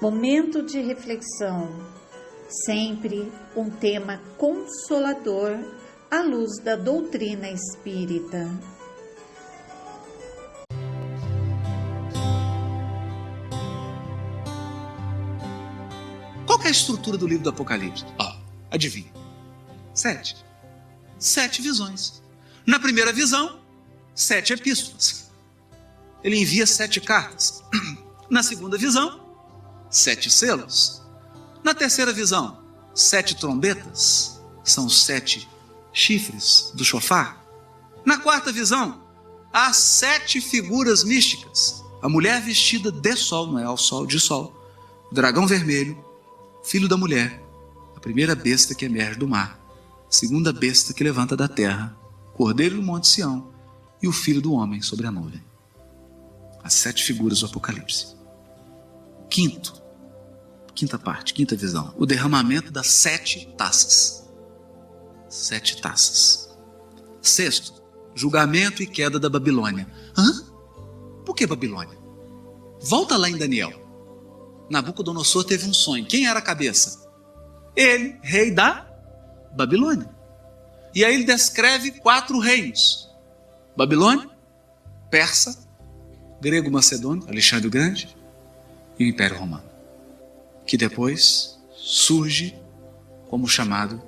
Momento de reflexão, sempre um tema consolador à luz da doutrina espírita. Qual que é a estrutura do livro do Apocalipse? Adivinha? 7. 7 visões. Na primeira visão, 7 epístolas. Ele envia 7 cartas. Na segunda visão, 7 selos. Na terceira visão, 7 trombetas. São os 7 chifres do chofar. Na quarta visão, há 7 figuras místicas. A mulher vestida de sol, não é ao sol, de sol. O dragão vermelho, filho da mulher, a primeira besta que emerge do mar, a segunda besta que levanta da terra, o cordeiro do monte Sião e o filho do homem sobre a nuvem. As 7 figuras do Apocalipse. Quinta parte, quinta visão, o derramamento das 7 taças. 7 taças. Sexto, julgamento e queda da Babilônia. Por que Babilônia? Volta lá em Daniel. Nabucodonosor teve um sonho. Quem era a cabeça? Ele, rei da Babilônia. E aí ele descreve 4 reinos: Babilônia, Persa, grego-macedônio, Alexandre o Grande, e o Império Romano, que depois surge como chamado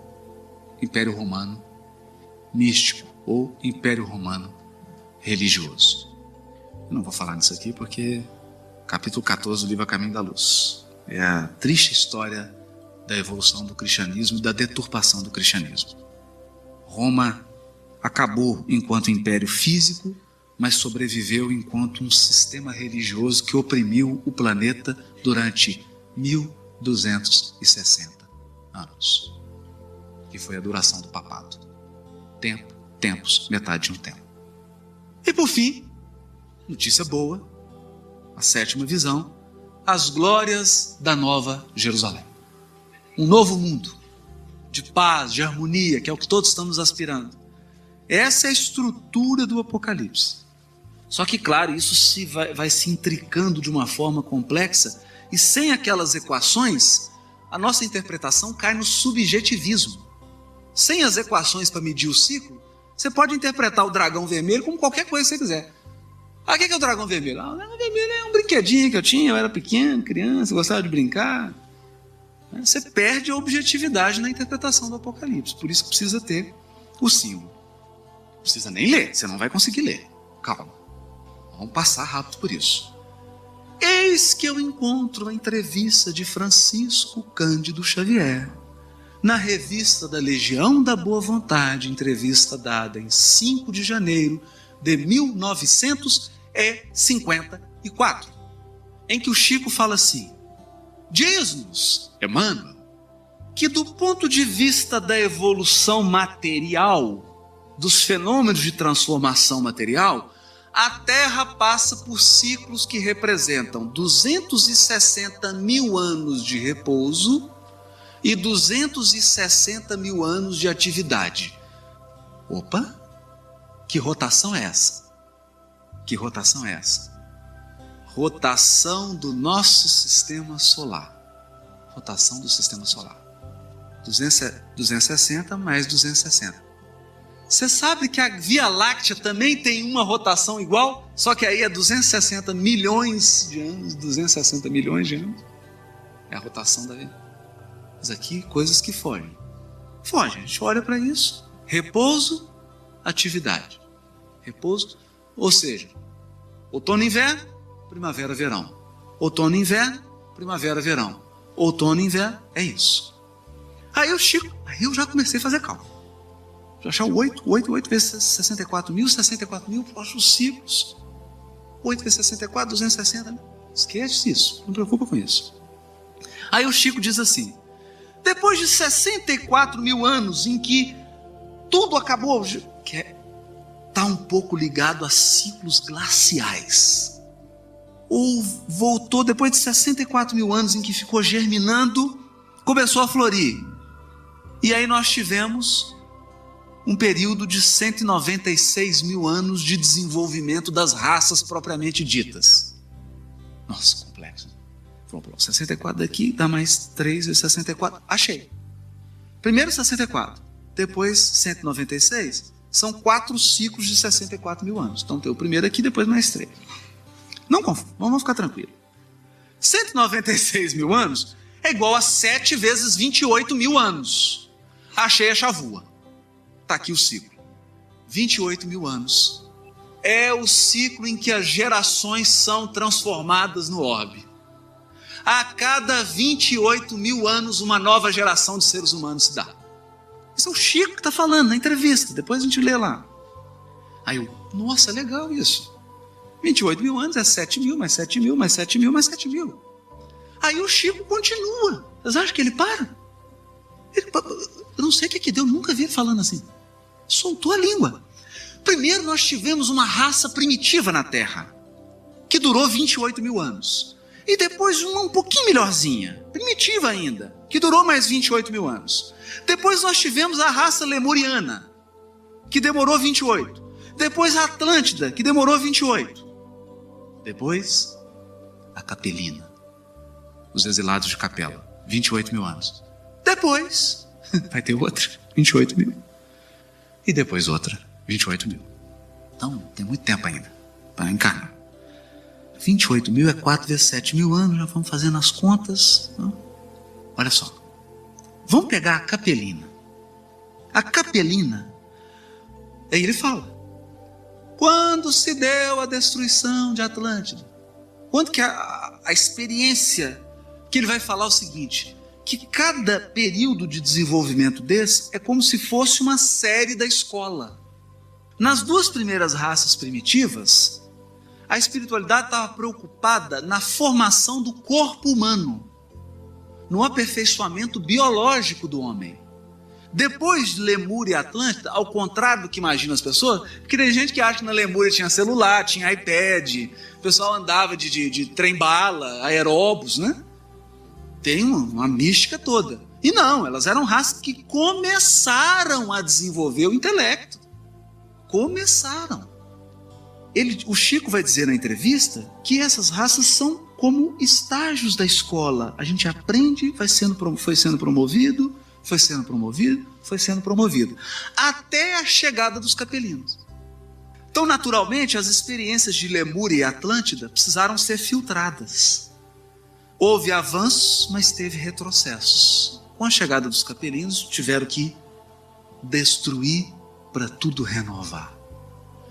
Império Romano místico ou Império Romano religioso. Eu não vou falar nisso aqui porque capítulo 14 do livro A Caminho da Luz é a triste história da evolução do cristianismo e da deturpação do cristianismo. Roma acabou enquanto império físico, mas sobreviveu enquanto um sistema religioso que oprimiu o planeta durante 1260 anos. Que foi a duração do papado. Tempos, metade de um tempo. E por fim, notícia boa, a 7ª visão, as glórias da Nova Jerusalém. Um novo mundo, de paz, de harmonia, que é o que todos estamos aspirando. Essa é a estrutura do Apocalipse. Só que, claro, isso vai se intricando de uma forma complexa, e sem aquelas equações, a nossa interpretação cai no subjetivismo. Sem as equações para medir o ciclo, você pode interpretar o dragão vermelho como qualquer coisa que você quiser. O que é o dragão vermelho? O dragão vermelho é um brinquedinho que eu tinha, eu era pequeno, criança, gostava de brincar. Você perde a objetividade na interpretação do Apocalipse, por isso precisa ter o símbolo. Não precisa nem ler, você não vai conseguir ler. Calma, vamos passar rápido por isso. Eis que eu encontro a entrevista de Francisco Cândido Xavier na revista da Legião da Boa Vontade, entrevista dada em 5 de janeiro de 1954, em que o Chico fala assim: diz-nos, Emmanuel, que do ponto de vista da evolução material, dos fenômenos de transformação material, a Terra passa por ciclos que representam 260 mil anos de repouso e 260 mil anos de atividade. Opa! Que rotação é essa? Que rotação é essa? Rotação do nosso sistema solar. Rotação do sistema solar. 260 mais 260. Você sabe que a Via Láctea também tem uma rotação igual? Só que aí é 260 milhões de anos. 260 milhões de anos. É a rotação da Via. Mas aqui, coisas que fogem. Fogem, a gente olha para isso. Repouso, atividade. Repouso, ou seja, outono e inverno, primavera, verão. Outono e inverno, primavera, verão. Outono e inverno, é isso. Aí eu já comecei a fazer cálculo. Já achar o 8 vezes 64 mil, próximos ciclos. 8 vezes 64, 260 mil. Esquece isso, não preocupa com isso. Aí o Chico diz assim: depois de 64 mil anos em que tudo acabou, que está um pouco ligado a ciclos glaciais. Ou voltou depois de 64 mil anos em que ficou germinando, começou a florir. E aí nós tivemos um período de 196 mil anos de desenvolvimento das raças propriamente ditas. Nossa, complexo. Pronto, 64 daqui dá mais 3 vezes 64. Achei. Primeiro 64, depois 196. São 4 ciclos de 64 mil anos. Então tem o primeiro aqui, depois mais 3. Não confunda, vamos ficar tranquilos. 196 mil anos é igual a 7 vezes 28 mil anos. Achei a chavua. Está aqui o ciclo. 28 mil anos é o ciclo em que as gerações são transformadas no orbe. A cada 28 mil anos, uma nova geração de seres humanos se dá. Isso é o Chico que está falando na entrevista. Depois a gente lê lá. Aí eu, nossa, legal isso. 28 mil anos é 7 mil, mais 7 mil, mais 7 mil, mais 7 mil. Aí o Chico continua. Vocês acham que ele para? Eu não sei o que deu, nunca vi ele falando assim. Soltou a língua. Primeiro nós tivemos uma raça primitiva na Terra, que durou 28 mil anos. E depois uma um pouquinho melhorzinha, primitiva ainda, que durou mais 28 mil anos. Depois nós tivemos a raça lemuriana, que demorou 28. Depois a Atlântida, que demorou 28. Depois a Capelina, os exilados de Capela, 28 mil anos. Depois vai ter outra, 28 mil. E depois outra, 28 mil. Então tem muito tempo ainda para encarnar. 28 mil é 4 vezes 7 mil anos, já vamos fazendo as contas. Olha só, vamos pegar a Capelina. A Capelina, aí ele fala, quando se deu a destruição de Atlântida? Quando que a experiência, que ele vai falar o seguinte, que cada período de desenvolvimento desse é como se fosse uma série da escola. Nas 2 primeiras raças primitivas, a espiritualidade estava preocupada na formação do corpo humano, no aperfeiçoamento biológico do homem. Depois de Lemúria e Atlântida, ao contrário do que imaginam as pessoas, porque tem gente que acha que na Lemúria tinha celular, tinha iPad, o pessoal andava de trem-bala, aeróbus, né? Tem uma mística toda. E não, elas eram raças que começaram a desenvolver o intelecto. Começaram. O Chico vai dizer na entrevista que essas raças são como estágios da escola. A gente aprende, foi sendo promovido, até a chegada dos capelinos. Então, naturalmente, as experiências de Lemúria e Atlântida precisaram ser filtradas. Houve avanços, mas teve retrocessos. Com a chegada dos capelinos, tiveram que destruir para tudo renovar.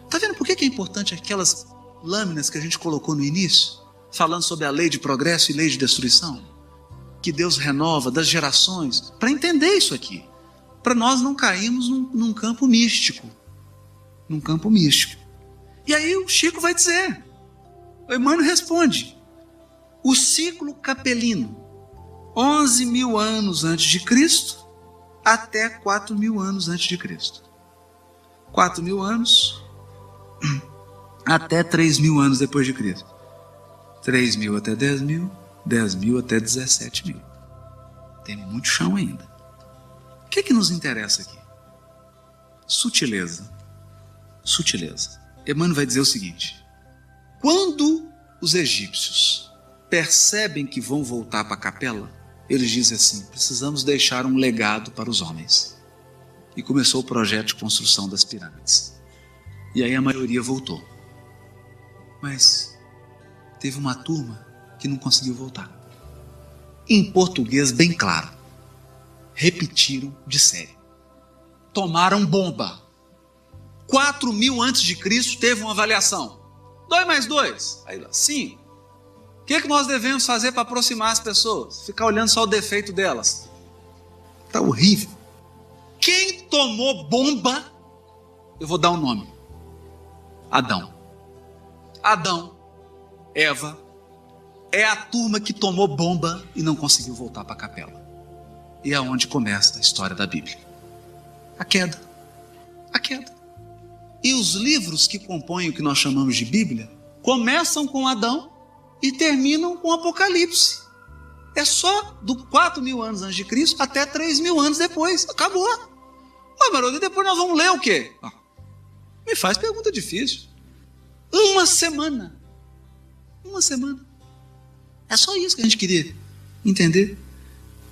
Está vendo por que é importante aquelas lâminas que a gente colocou no início, falando sobre a lei de progresso e lei de destruição? Que Deus renova das gerações, para entender isso aqui, para nós não cairmos num campo místico. E aí o Chico vai dizer, o Emmanuel responde, o ciclo capelino, 11 mil anos antes de Cristo, até 4 mil anos antes de Cristo. 4 mil anos, até 3 mil anos depois de Cristo. 3 mil até 10 mil, 10 mil até 17 mil. Tem muito chão ainda. O que nos interessa aqui? Sutileza. Emmanuel vai dizer o seguinte, quando os egípcios percebem que vão voltar para a capela, eles dizem assim, precisamos deixar um legado para os homens. E começou o projeto de construção das pirâmides. E aí a maioria voltou. Mas teve uma turma que não conseguiu voltar. Em português bem claro, repetiram de série. Tomaram bomba. 4 mil antes de Cristo teve uma avaliação. 2 mais 2, aí lá, 5. O que nós devemos fazer para aproximar as pessoas? Ficar olhando só o defeito delas. Está horrível. Quem tomou bomba, eu vou dar um nome. Adão, Eva, é a turma que tomou bomba e não conseguiu voltar para a capela. E é onde começa a história da Bíblia. A queda. E os livros que compõem o que nós chamamos de Bíblia, começam com Adão e terminam com Apocalipse. É só do 4 mil anos antes de Cristo até 3 mil anos depois. Acabou. Mas, Maroto, e depois nós vamos ler o quê? Me faz pergunta difícil. Uma semana. É só isso que a gente queria entender.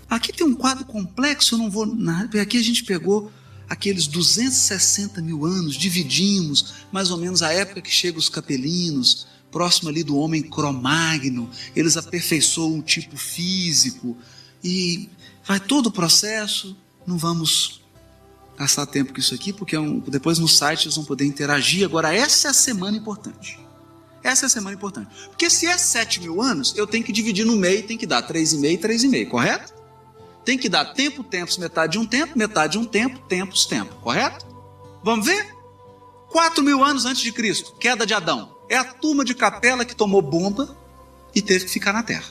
Aqui tem um quadro complexo, eu não vou narrar, porque aqui a gente pegou aqueles 260 mil anos, dividimos mais ou menos a época que chegam os capelinos, próximo ali do homem Cromagno, eles aperfeiçoam o tipo físico, e vai todo o processo. Não vamos gastar tempo com isso aqui, porque depois no site eles vão poder interagir. Agora, essa é a semana importante. Essa é a semana importante. Porque se é 7 mil anos, eu tenho que dividir no meio, tem que dar 3,5 e 3,5, correto? Tem que dar tempo, tempos, metade de um tempo, metade de um tempo, tempos, tempo, correto? Vamos ver? 4 mil anos antes de Cristo, queda de Adão. É a turma de Capela que tomou bomba e teve que ficar na terra.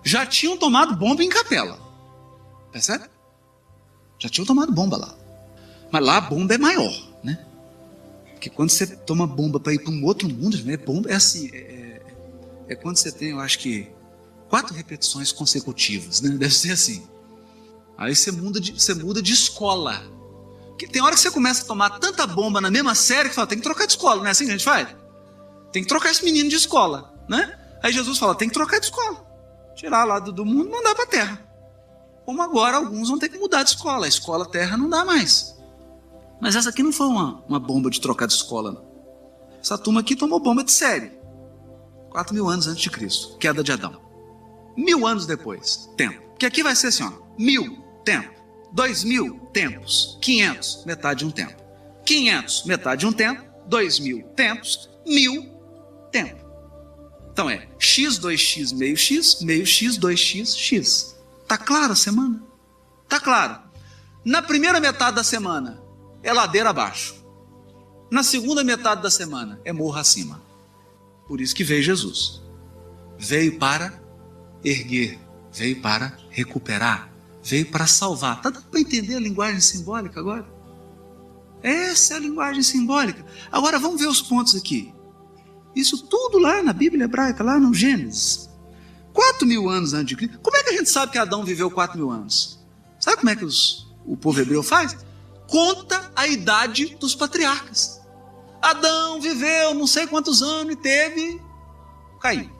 Já tinham tomado bomba em Capela. Percebe? Já tinham tomado bomba lá. Mas lá a bomba é maior, né? Porque quando você toma bomba para ir para um outro mundo, bomba é assim, é quando você tem, eu acho que 4 repetições consecutivas, né? Deve ser assim. Aí você muda de escola. Porque tem hora que você começa a tomar tanta bomba na mesma série que fala, tem que trocar de escola, não é assim que a gente faz? Tem que trocar esse menino de escola, né? Aí Jesus fala, tem que trocar de escola. Tirar lá do mundo e mandar para a terra. Como agora alguns vão ter que mudar de escola. A escola terra não dá mais. Mas essa aqui não foi uma bomba de trocar de escola, não. Essa turma aqui tomou bomba de série. 4 mil anos antes de Cristo, queda de Adão. 1000 anos depois, tempo. Porque aqui vai ser assim, ó, 1000, tempo. 2000, tempos. 500, metade de um tempo. 500, metade de um tempo. 2000, tempos. 1000, tempo. Então é x, 2x, meio x, 2x, x. Tá claro a semana? Tá claro. Na primeira metade da semana é ladeira abaixo. Na segunda metade da semana é morro acima. Por isso que veio Jesus. Veio para erguer, veio para recuperar, veio para salvar. Tá dando para entender a linguagem simbólica agora? Essa é a linguagem simbólica. Agora vamos ver os pontos aqui. Isso tudo lá na Bíblia hebraica, lá no Gênesis. 4 mil anos antes de Cristo. Como é que a gente sabe que Adão viveu 4 mil anos? Sabe como é que o povo hebreu faz? Conta a idade dos patriarcas. Adão viveu não sei quantos anos e teve Caim.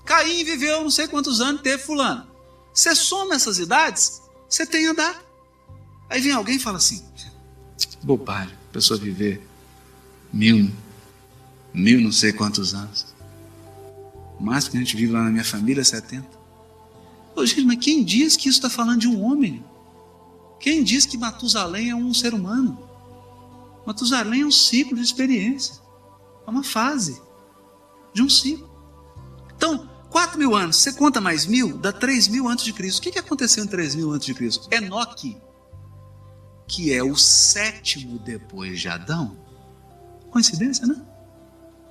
Caim viveu não sei quantos anos e teve fulano. Você soma essas idades, você tem a data. Aí vem alguém e fala assim, bobagem, a pessoa viver 1000 não sei quantos anos. O máximo que a gente vive lá na minha família é 70. Ô, gente, mas quem diz que isso está falando de um homem? Quem diz que Matusalém é um ser humano? Matusalém é um ciclo de experiência. É uma fase de um ciclo. Então, 4 mil anos, você conta mais 1000, dá 3000 antes de Cristo. O que aconteceu em 3000 antes de Cristo? Enoque, que é o 7º depois de Adão. Coincidência, né?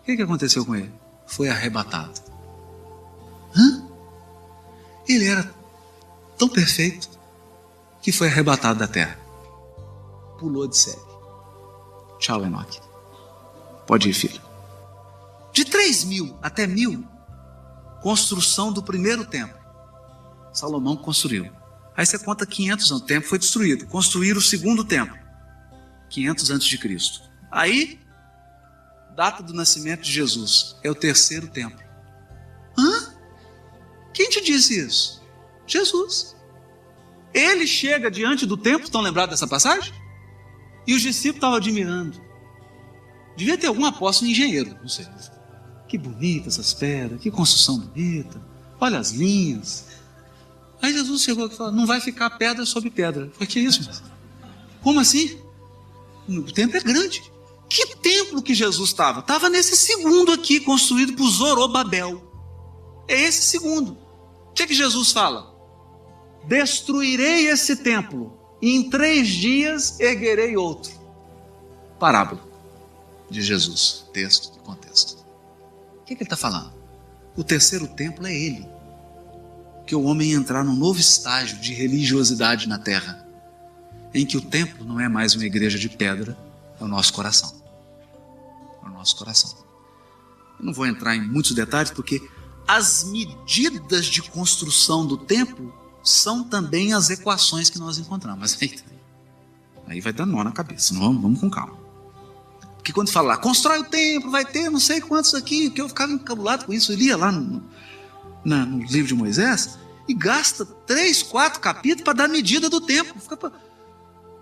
O que aconteceu com ele? Foi arrebatado. Ele era tão perfeito que foi arrebatado da terra. Pulou de série. Tchau, Enoque. Pode ir, filho. De 3000 até 1000, construção do primeiro templo. Salomão construiu. Aí você conta 500 anos, o templo foi destruído. Construíram o segundo templo. 500 antes de Cristo. Aí, data do nascimento de Jesus, é o 3º templo. Quem te disse isso? Jesus. Ele chega diante do templo, estão lembrados dessa passagem? E os discípulos estavam admirando. Devia ter algum apóstolo engenheiro, não sei. Que bonita essas pedras, que construção bonita. Olha as linhas. Aí Jesus chegou aqui e falou, não vai ficar pedra sobre pedra. Foi que isso? Como assim? O templo é grande. Que templo que Jesus estava? Estava nesse segundo aqui, construído por Zorobabel. É esse segundo. O que Jesus fala? Destruirei esse templo e em 3 dias erguerei outro. Parábola de Jesus, texto e contexto. O que ele está falando? O 3º templo é ele. Que o homem entrar num novo estágio de religiosidade na terra, em que o templo não é mais uma igreja de pedra, é o nosso coração. É o nosso coração. Eu não vou entrar em muitos detalhes, porque as medidas de construção do templo são também as equações que nós encontramos. Mas aí vai dar nó na cabeça, não, vamos com calma. Porque quando fala lá, constrói o templo, vai ter não sei quantos aqui, que eu ficava encabulado com isso, eu lia lá no livro de Moisés e gasta 3, 4 capítulos para dar medida do tempo.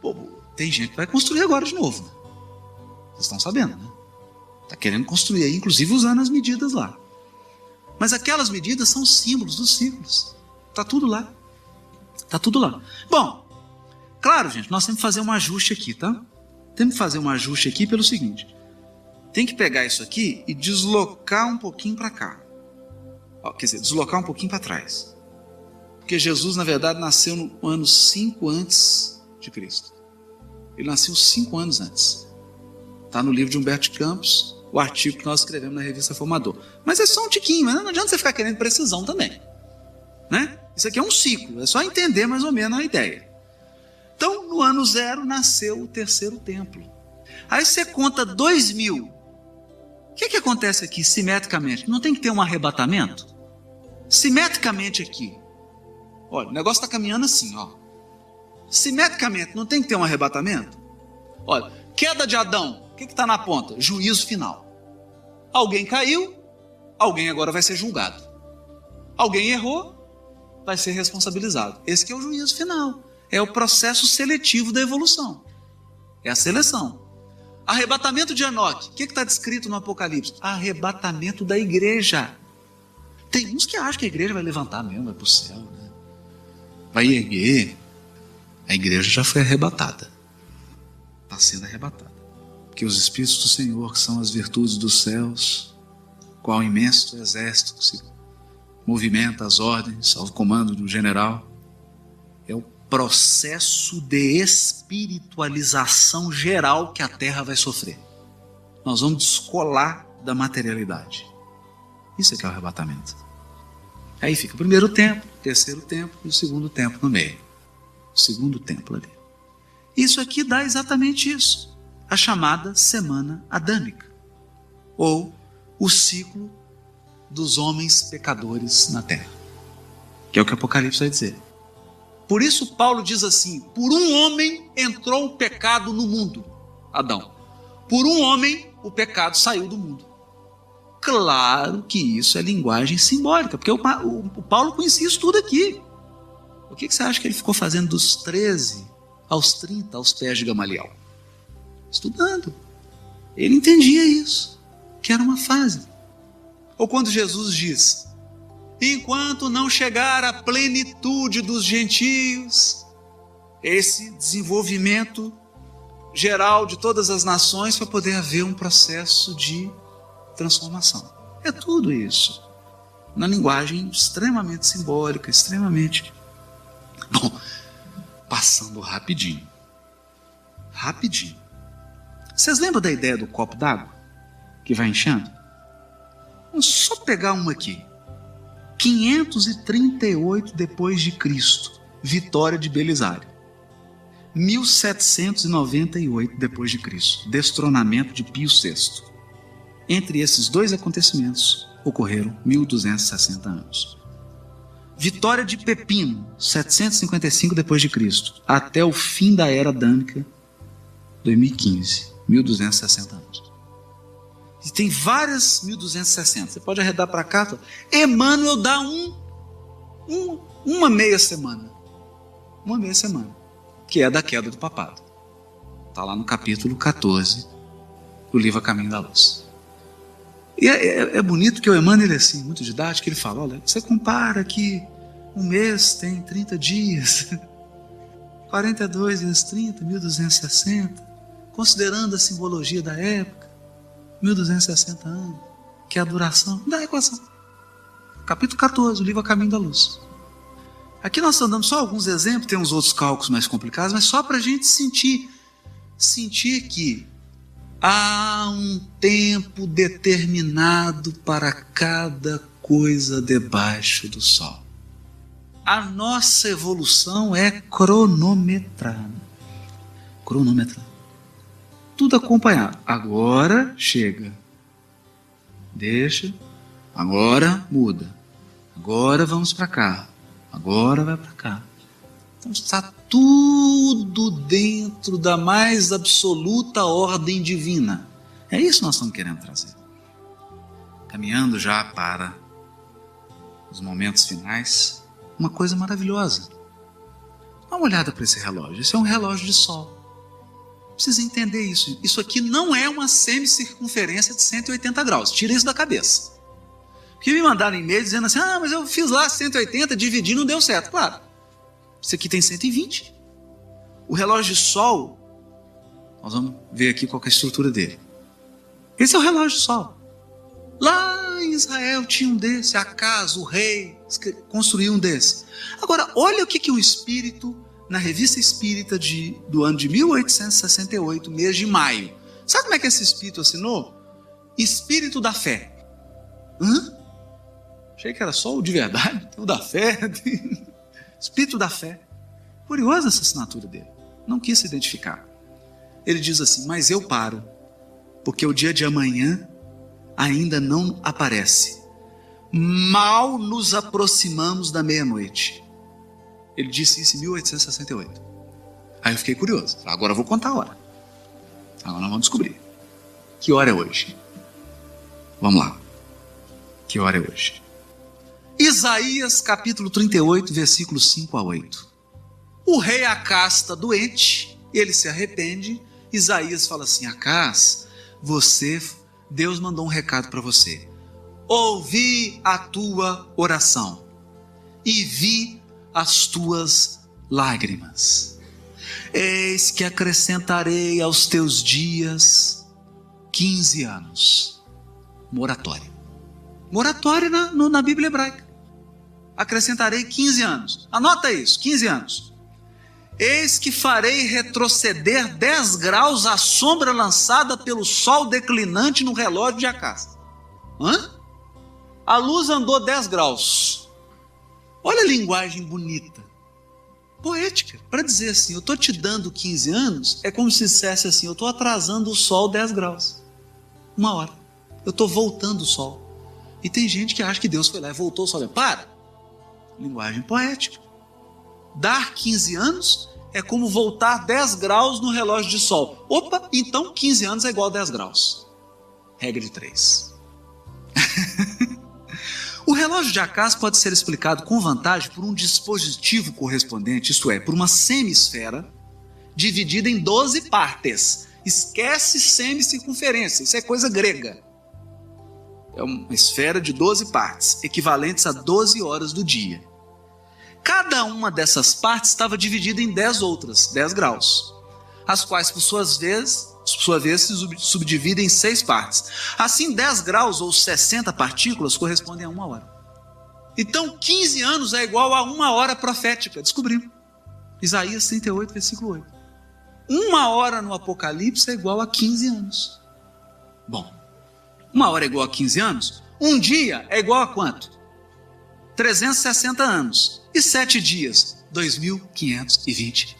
Pô, tem gente que vai construir agora de novo. Né? Vocês estão sabendo, né? Está querendo construir aí, inclusive usando as medidas lá. Mas aquelas medidas são símbolos dos ciclos. Está tudo lá. Está tudo lá. Bom, claro, gente, nós temos que fazer um ajuste aqui, tá? Temos que fazer um ajuste aqui pelo seguinte. Tem que pegar isso aqui e deslocar um pouquinho para cá. Quer dizer, deslocar um pouquinho para trás. Porque Jesus, na verdade, nasceu no ano 5 antes de Cristo. Ele nasceu 5 anos antes. Está no livro de Humberto de Campos, o artigo que nós escrevemos na revista Formador. Mas é só um tiquinho, mas não adianta você ficar querendo precisão também. Né? Isso aqui é um ciclo, é só entender mais ou menos a ideia. Então, no ano 0, nasceu o terceiro templo. Aí você conta 2000. O que acontece aqui, simetricamente? Não tem que ter um arrebatamento? Simetricamente aqui. Olha, o negócio está caminhando assim, ó. Simetricamente, não tem que ter um arrebatamento? Olha, queda de Adão, o que está na ponta? Juízo final. Alguém caiu, alguém agora vai ser julgado. Alguém errou, vai ser responsabilizado. Esse que é o juízo final. É o processo seletivo da evolução. É a seleção. Arrebatamento de Enoque. O que está descrito no Apocalipse? Arrebatamento da igreja. Tem uns que acham que a igreja vai levantar mesmo, vai para o céu, né? Vai erguer. A igreja já foi arrebatada. Está sendo arrebatada. Porque os Espíritos do Senhor, que são as virtudes dos céus, qual imenso exército que se movimenta as ordens ao comando do general, é o processo de espiritualização geral que a Terra vai sofrer. Nós vamos descolar da materialidade. Isso é que é o arrebatamento. Aí fica o primeiro templo, o terceiro templo e o segundo templo no meio. O segundo templo ali. Isso aqui dá exatamente isso. A chamada semana adâmica. Ou o ciclo dos homens pecadores na terra. Que é o que o Apocalipse vai dizer. Por isso Paulo diz assim: por um homem entrou o pecado no mundo, Adão. Por um homem o pecado saiu do mundo. Claro que isso é linguagem simbólica, porque o Paulo conhecia isso tudo aqui. O que você acha que ele ficou fazendo dos 13 aos 30 aos pés de Gamaliel? Estudando. Ele entendia isso, que era uma fase. Ou quando Jesus diz: enquanto não chegar a plenitude dos gentios, esse desenvolvimento geral de todas as nações, para poder haver um processo de transformação. É tudo isso. Na linguagem extremamente simbólica, extremamente... Bom, passando rapidinho. Rapidinho. Vocês lembram da ideia do copo d'água? Que vai enchendo? Vamos só pegar uma aqui. 538 depois de Cristo, vitória de Belisário. 1798 depois de Cristo, destronamento de Pio VI. Entre esses dois acontecimentos ocorreram 1260 anos. Vitória de Pepino, 755 depois de Cristo, até o fim da era adâmica, 2015, 1260 anos. E tem várias 1260. Você pode arredar para cá. Emmanuel dá uma meia semana. Uma meia semana. Que é da queda do papado. Está lá no capítulo 14 do livro A Caminho da Luz. E é bonito que o Emmanuel é assim, muito didático, ele fala: olha, você compara que um mês tem 30 dias, 42 vezes 30, 1260, considerando a simbologia da época, 1260 anos, que é a duração da equação. Capítulo 14, o livro A Caminho da Luz. Aqui nós estamos dando só alguns exemplos, tem uns outros cálculos mais complicados, mas só para a gente sentir que há um tempo determinado para cada coisa debaixo do sol. A nossa evolução é cronometrada. Cronometrada. Tudo acompanhado. Agora chega. Deixa. Agora muda. Agora vamos para cá. Agora vai para cá. Então está tudo dentro da mais absoluta ordem divina. É isso que nós estamos querendo trazer. Caminhando já para os momentos finais, uma coisa maravilhosa. Dá uma olhada para esse relógio. Esse é um relógio de sol. Precisa entender isso. Isso aqui não é uma semicircunferência de 180 graus. Tira isso da cabeça. Porque me mandaram e-mail dizendo assim, mas eu fiz lá 180, dividi, não deu certo. Claro, isso aqui tem 120. O relógio de sol, nós vamos ver aqui qual que é a estrutura dele. Esse é o relógio de sol. Lá em Israel tinha um desse, Acas, o rei, construiu um desse. Agora, olha o que o espírito, na Revista Espírita do ano de 1868, mês de maio. Sabe como é que esse espírito assinou? Espírito da fé. Achei que era só o de verdade, o da fé. Espírito da fé. Curiosa essa assinatura dele. Não quis se identificar. Ele diz assim, mas eu paro, porque o dia de amanhã ainda não aparece. Mal nos aproximamos da meia-noite. Ele disse isso em 1868. Aí eu fiquei curioso. Agora eu vou contar a hora. Agora nós vamos descobrir. Que hora é hoje? Vamos lá. Que hora é hoje? Isaías capítulo 38, versículos 5 a 8. O rei Acas está doente, ele se arrepende. Isaías fala assim, Acas, Deus mandou um recado para você. Ouvi a tua oração e vi as tuas lágrimas. Eis que acrescentarei aos teus dias 15 anos. Moratória. Moratória na Bíblia hebraica. Acrescentarei 15 anos. Anota isso, 15 anos. Eis que farei retroceder 10 graus a sombra lançada pelo sol declinante no relógio de Acas. A luz andou 10 graus. Olha a linguagem bonita, poética, para dizer assim, eu estou te dando 15 anos, é como se dissesse assim, eu estou atrasando o sol 10 graus. Uma hora. Eu estou voltando o sol. E tem gente que acha que Deus foi lá e voltou o sol. Para! Linguagem poética. Dar 15 anos é como voltar 10 graus no relógio de sol. Opa, então 15 anos é igual a 10 graus. Regra de 3. O relógio de Acas pode ser explicado com vantagem por um dispositivo correspondente, isto é, por uma semisfera dividida em 12 partes. Esquece semicircunferência, isso é coisa grega. É uma esfera de 12 partes, equivalentes a 12 horas do dia. Cada uma dessas partes estava dividida em 10 outras, 10 graus, as quais, por sua vez, se subdividem em 6 partes. Assim, 10 graus ou 60 partículas correspondem a 1 hora. Então, 15 anos é igual a 1 hora profética. Descobrimos. Isaías 38, versículo 8. 1 hora no Apocalipse é igual a 15 anos. Bom, 1 hora é igual a 15 anos? Um dia é igual a quanto? 360 anos. E 7 dias? 2.520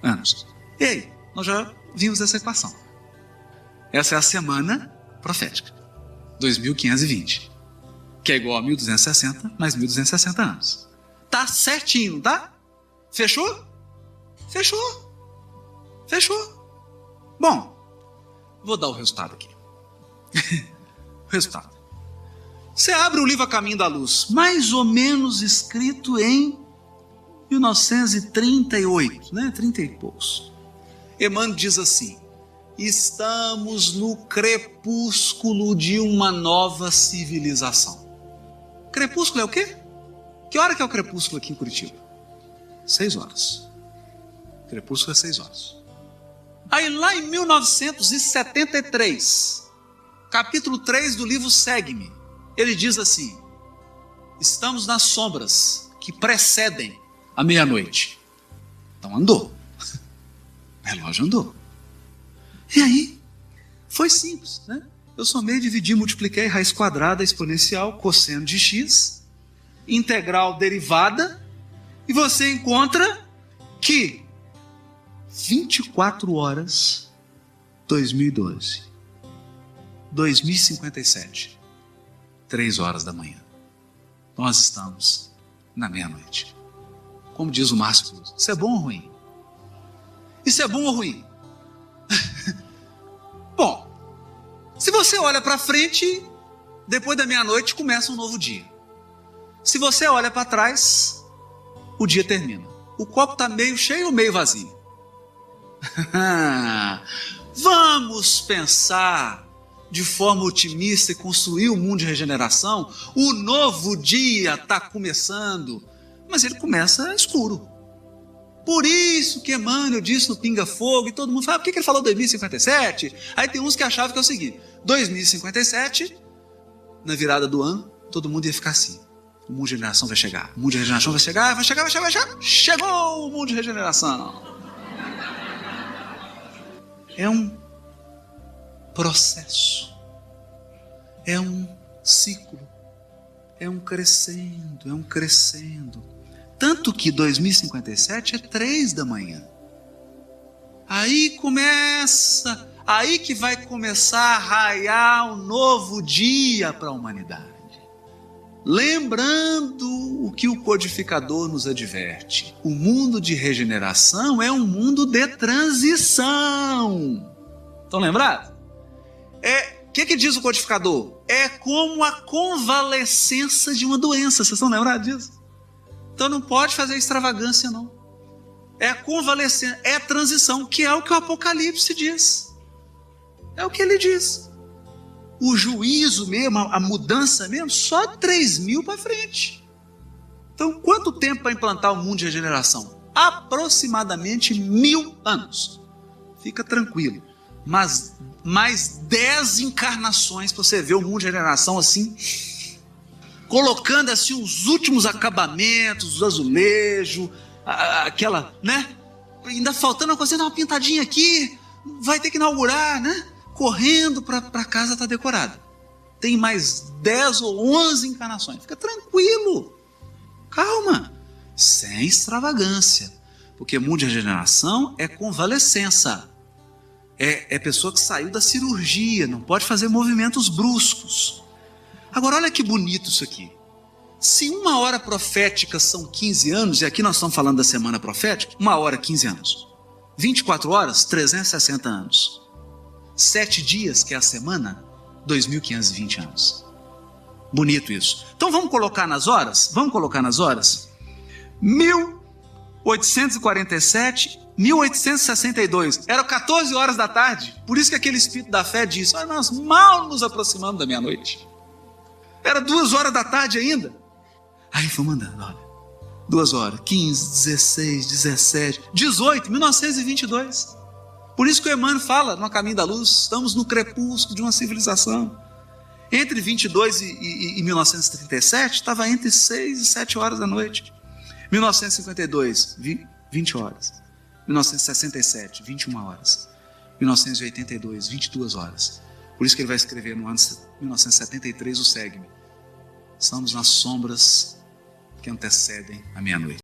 anos. E aí, nós já vimos essa equação. Essa é a semana profética. 2.520. Que é igual a 1.260 mais 1.260 anos. Tá certinho, tá? Fechou? Fechou. Fechou. Bom, vou dar o resultado aqui. O resultado. Você abre o livro A Caminho da Luz, mais ou menos escrito em 1938, né? 30 e poucos. Emmanuel diz assim, estamos no crepúsculo de uma nova civilização. Crepúsculo é o quê? Que hora que é o crepúsculo aqui em Curitiba? 6 horas. Crepúsculo é 6 horas. Aí lá em 1973, capítulo 3 do livro Segue-me, ele diz assim, estamos nas sombras que precedem a meia-noite. Então andou. O relógio andou. E aí, foi simples, né? Eu somei, dividi, multipliquei, raiz quadrada, exponencial, cosseno de x, integral derivada, e você encontra que 24 horas, 2012, 2057, 3 horas da manhã. Nós estamos na meia-noite. Como diz o Márcio Cruz, isso é bom ou ruim? Isso é bom ou ruim? Bom, se você olha para frente, depois da meia-noite começa um novo dia. Se você olha para trás, o dia termina. O copo está meio cheio ou meio vazio? Vamos pensar de forma otimista e construir um mundo de regeneração. O novo dia está começando, mas ele começa escuro. Por isso que Emmanuel disse no Pinga Fogo, e todo mundo fala, por que ele falou 2057? Aí tem uns que achavam que é o seguinte, 2057, na virada do ano, todo mundo ia ficar assim. O mundo de regeneração vai chegar. O mundo de regeneração vai chegar, vai chegar. Chegou o mundo de regeneração. É um processo. É um ciclo. É um crescendo. Tanto que 2057 é 3 da manhã. Aí que vai começar a raiar um novo dia para a humanidade. Lembrando o que o codificador nos adverte, o mundo de regeneração é um mundo de transição. Estão lembrados? O que diz o codificador? É como a convalescença de uma doença. Vocês estão lembrados disso? Então não pode fazer extravagância, não. É a convalescença, é a transição, que é o que o Apocalipse diz. É o que ele diz. O juízo mesmo, a mudança mesmo, só 3.000 para frente. Então, quanto tempo para implantar o mundo de regeneração? Aproximadamente 1.000 anos. Fica tranquilo. Mas mais 10 encarnações para você ver o mundo de regeneração assim, colocando assim os últimos acabamentos, os azulejos, aquela, né? Ainda faltando uma coisa, dar uma pintadinha aqui, vai ter que inaugurar, né? Correndo para a casa estar decorada. Tem mais 10 ou 11 encarnações. Fica tranquilo. Calma. Sem extravagância. Porque mundo de regeneração é convalescença. É pessoa que saiu da cirurgia, não pode fazer movimentos bruscos. Agora, olha que bonito isso aqui. Se 1 hora profética são 15 anos, e aqui nós estamos falando da semana profética, 1 hora, 15 anos. 24 horas, 360 anos. 7 dias, que é a semana, 2.520 anos. Bonito isso. Então vamos colocar nas horas? 1847, 1862. Eram 14 horas da tarde. Por isso que aquele espírito da fé disse, nós mal nos aproximamos da meia-noite. Era 2 horas da tarde ainda. Aí foi mandando, olha. 2 horas, 15, 16, 17, 18, 1922. Por isso que o Emmanuel fala no Caminho da Luz, estamos no crepúsculo de uma civilização. Entre 22 e 1937, estava entre 6 e 7 horas da noite. 1952, 20 horas. 1967, 21 horas. 1982, 22 horas. Por isso que ele vai escrever no ano 1973 o segue-me. Estamos nas sombras que antecedem a meia-noite.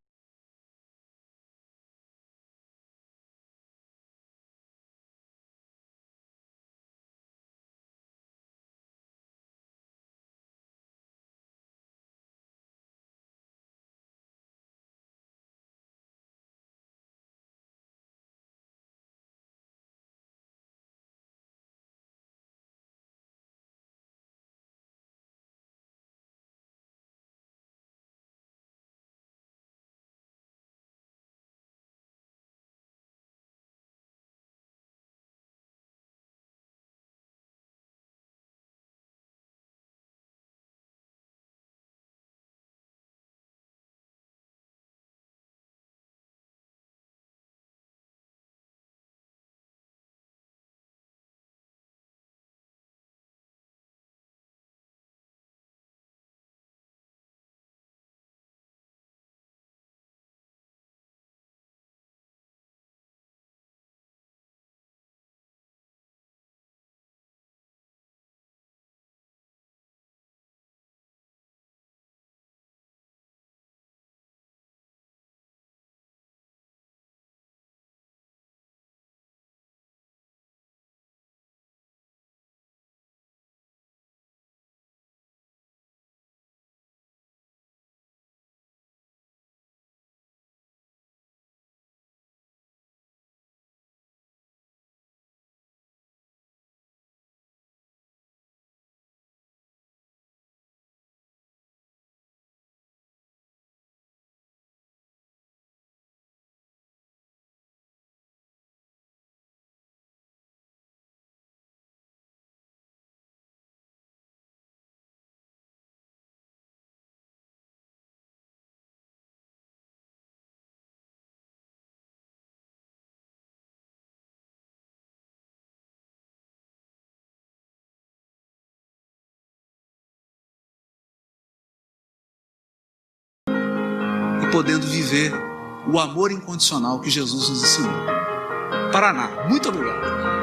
podendo viver o amor incondicional que Jesus nos ensinou. Paraná, muito obrigado.